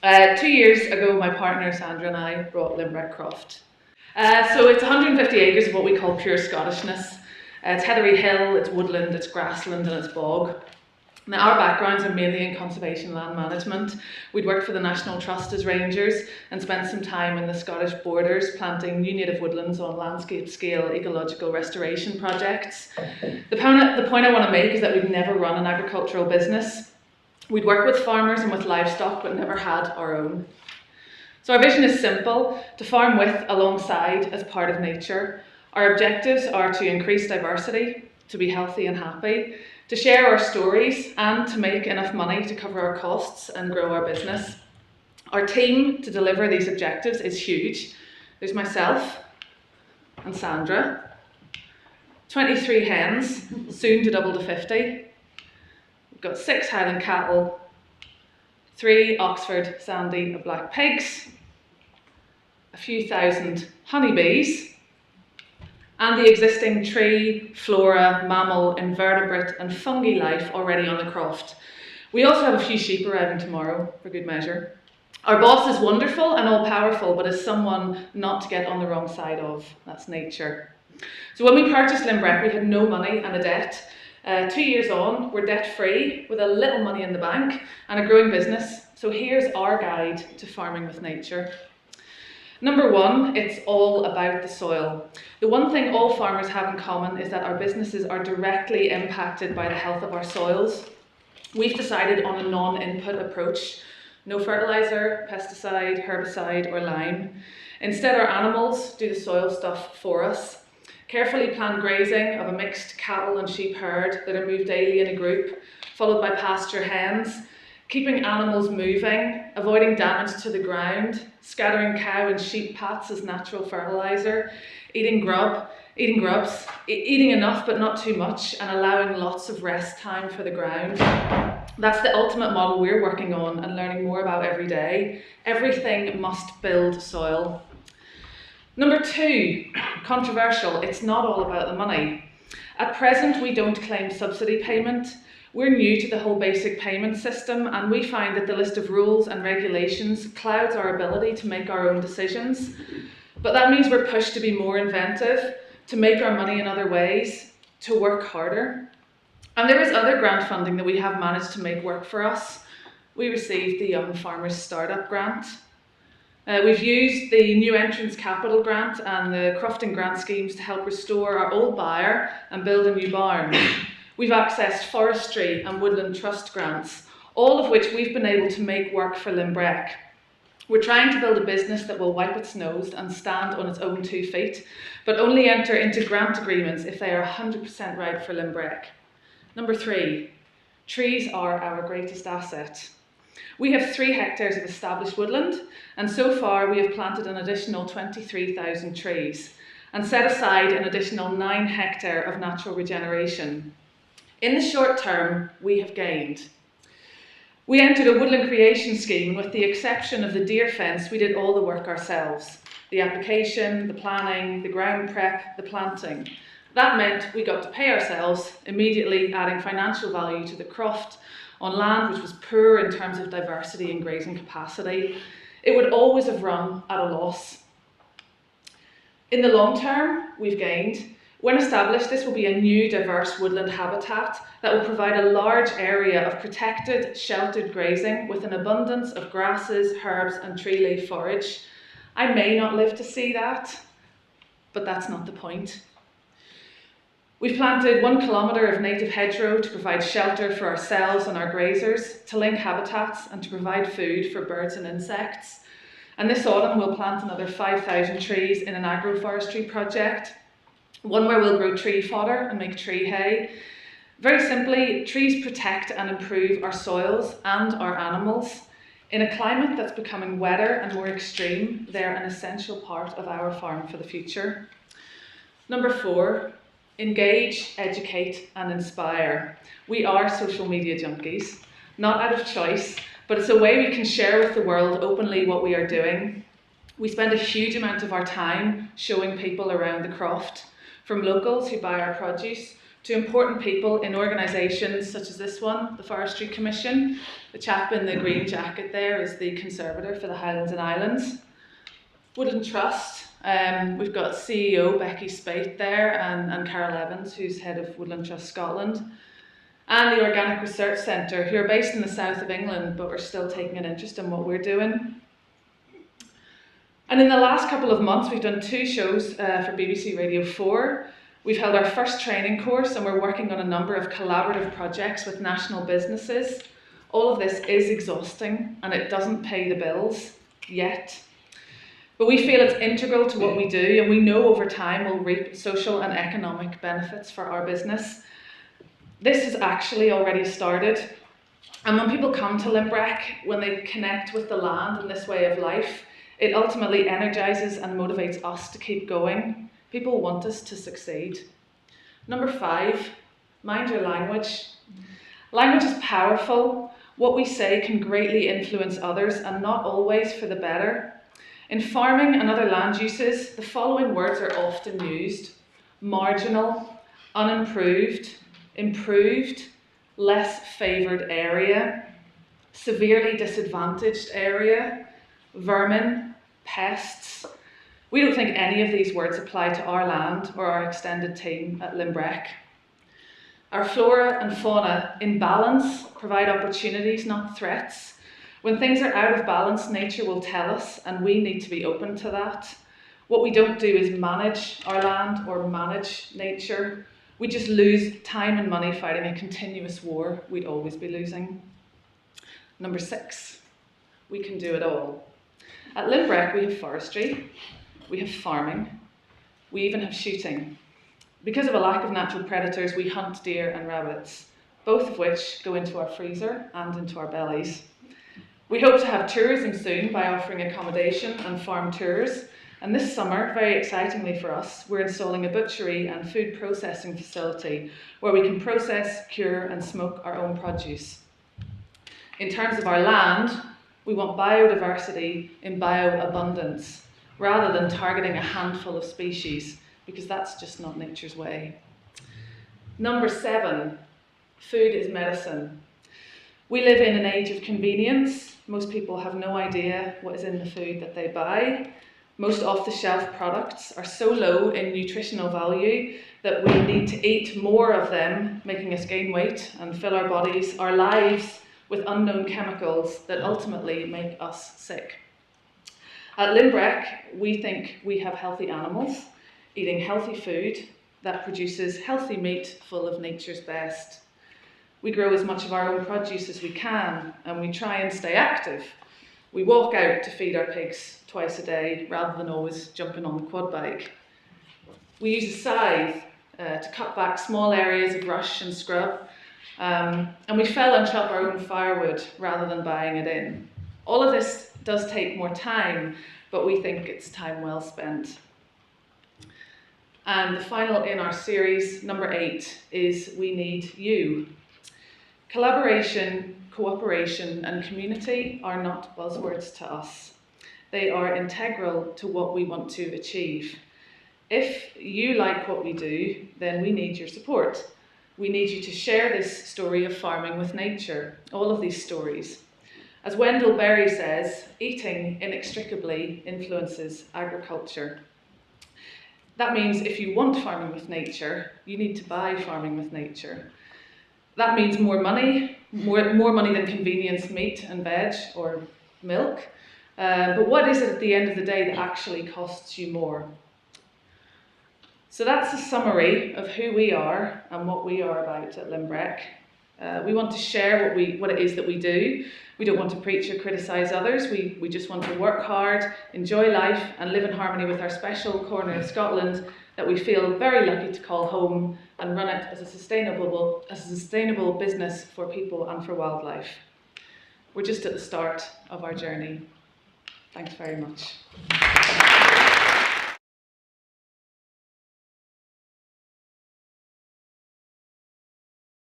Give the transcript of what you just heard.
2 years ago, my partner Sandra and I brought Lynbreck Croft. So it's 150 acres of what we call pure Scottishness. It's heathery hill, it's woodland, it's grassland and it's bog. Now, our backgrounds are mainly in conservation land management. We'd worked for the National Trust as rangers and spent some time in the Scottish borders planting new native woodlands on landscape scale ecological restoration projects. The point I want to make is that we've never run an agricultural business. We'd work with farmers and with livestock but never had our own. So our vision is simple: to farm with, alongside, as part of nature. Our objectives are to increase diversity, to be healthy and happy, to share our stories, and to make enough money to cover our costs and grow our business. Our team to deliver these objectives is huge. There's myself and Sandra, 23 hens, soon to double to 50. We've got 6 Highland cattle, 3 Oxford Sandy and black pigs, a few thousand honeybees, and the existing tree, flora, mammal, invertebrate and fungi life already on the croft. We also have a few sheep arriving tomorrow, for good measure. Our boss is wonderful and all-powerful, but is someone not to get on the wrong side of. That's nature. So when we purchased Lynbreck, we had no money and a debt. 2 years on, we're debt-free, with a little money in the bank and a growing business. So here's our guide to farming with nature. Number 1, it's all about the soil. The one thing all farmers have in common is that our businesses are directly impacted by the health of our soils. We've decided on a non-input approach. No fertiliser, pesticide, herbicide or lime. Instead, our animals do the soil stuff for us. Carefully planned grazing of a mixed cattle and sheep herd that are moved daily in a group, followed by pasture hens. Keeping animals moving, avoiding damage to the ground, scattering cow and sheep pats as natural fertiliser, eating grubs, eating enough but not too much, and allowing lots of rest time for the ground. That's the ultimate model we're working on and learning more about every day. Everything must build soil. Number 2, controversial, it's not all about the money. At present, we don't claim subsidy payment. We're new to the whole basic payment system, and we find that the list of rules and regulations clouds our ability to make our own decisions. But that means we're pushed to be more inventive, to make our money in other ways, to work harder. And there is other grant funding that we have managed to make work for us. We received the Young Farmers Startup Grant. We've used the New Entrants Capital Grant and the Crofting Grant schemes to help restore our old byre and build a new barn. We've accessed forestry and woodland trust grants, all of which we've been able to make work for Lynbreck. We're trying to build a business that will wipe its nose and stand on its own 2 feet, but only enter into grant agreements if they are 100% right for Lynbreck. Number 3, trees are our greatest asset. We have 3 hectares of established woodland, and so far we have planted an additional 23,000 trees and set aside an additional 9 hectares of natural regeneration. In the short term, we have gained. We entered a woodland creation scheme, and with the exception of the deer fence, we did all the work ourselves. The application, the planning, the ground prep, the planting. That meant we got to pay ourselves, immediately adding financial value to the croft on land which was poor in terms of diversity and grazing capacity. It would always have run at a loss. In the long term, we've gained. When established, this will be a new diverse woodland habitat that will provide a large area of protected, sheltered grazing with an abundance of grasses, herbs and tree leaf forage. I may not live to see that, but that's not the point. We've planted 1 kilometre of native hedgerow to provide shelter for ourselves and our grazers, to link habitats and to provide food for birds and insects. And this autumn we'll plant another 5,000 trees in an agroforestry project, one where we'll grow tree fodder and make tree hay. Very simply, trees protect and improve our soils and our animals. In a climate that's becoming wetter and more extreme, they're an essential part of our farm for the future. Number 4, engage, educate and inspire. We are social media junkies, not out of choice, but it's a way we can share with the world openly what we are doing. We spend a huge amount of our time showing people around the croft, from locals who buy our produce to important people in organisations such as this one, the Forestry Commission. The chap in the green jacket there is the conservator for the Highlands and Islands. Woodland Trust, we've got CEO Becky Spate there and Carol Evans, who's head of Woodland Trust Scotland. And the Organic Research Centre, who are based in the south of England, but are still taking an interest in what we're doing. And in the last couple of months, we've done 2 shows for BBC Radio 4. We've held our first training course, and we're working on a number of collaborative projects with national businesses. All of this is exhausting, and it doesn't pay the bills yet. But we feel it's integral to what we do, and we know over time we'll reap social and economic benefits for our business. This has actually already started. And when people come to Lynbreck, when they connect with the land and this way of life, it ultimately energises and motivates us to keep going. People want us to succeed. Number 5, mind your language. Language is powerful. What we say can greatly influence others, and not always for the better. In farming and other land uses, the following words are often used: marginal, unimproved, improved, less favoured area, severely disadvantaged area, vermin, pests. We don't think any of these words apply to our land or our extended team at Lynbreck. Our flora and fauna in balance provide opportunities, not threats. When things are out of balance, nature will tell us, and we need to be open to that. What we don't do is manage our land or manage nature. We just lose time and money fighting a continuous war we'd always be losing. Number 6, we can do it all. At Lynbreck, we have forestry, we have farming, we even have shooting. Because of a lack of natural predators, we hunt deer and rabbits, both of which go into our freezer and into our bellies. We hope to have tourism soon by offering accommodation and farm tours. And this summer, very excitingly for us, we're installing a butchery and food processing facility where we can process, cure and smoke our own produce. In terms of our land, we want biodiversity in bioabundance rather than targeting a handful of species, because that's just not nature's way. Number 7, food is medicine. We live in an age of convenience. Most people have no idea what is in the food that they buy. Most off-the-shelf products are so low in nutritional value that we need to eat more of them, making us gain weight and fill our bodies, our lives, with unknown chemicals that ultimately make us sick. At Lynbreck, we think we have healthy animals, eating healthy food that produces healthy meat full of nature's best. We grow as much of our own produce as we can, and we try and stay active. We walk out to feed our pigs twice a day rather than always jumping on the quad bike. We use a scythe to cut back small areas of rush and scrub, and we fell and chop our own firewood rather than buying it in. All of this does take more time, but we think it's time well spent. And the final in our series, number 8, is we need you. Collaboration, cooperation and community are not buzzwords to us. They are integral to what we want to achieve. If you like what we do, then we need your support. We need you to share this story of farming with nature, all of these stories. As Wendell Berry says, eating inextricably influences agriculture. That means if you want farming with nature, you need to buy farming with nature. That means more money, more money than convenience meat and veg or milk. But what is it at the end of the day that actually costs you more? So that's a summary of who we are and what we are about at Lynbreck. We want to share what it is that we do. We don't want to preach or criticise others. We just want to work hard, enjoy life and live in harmony with our special corner of Scotland that we feel very lucky to call home, and run it as a sustainable business for people and for wildlife. We're just at the start of our journey. Thanks very much.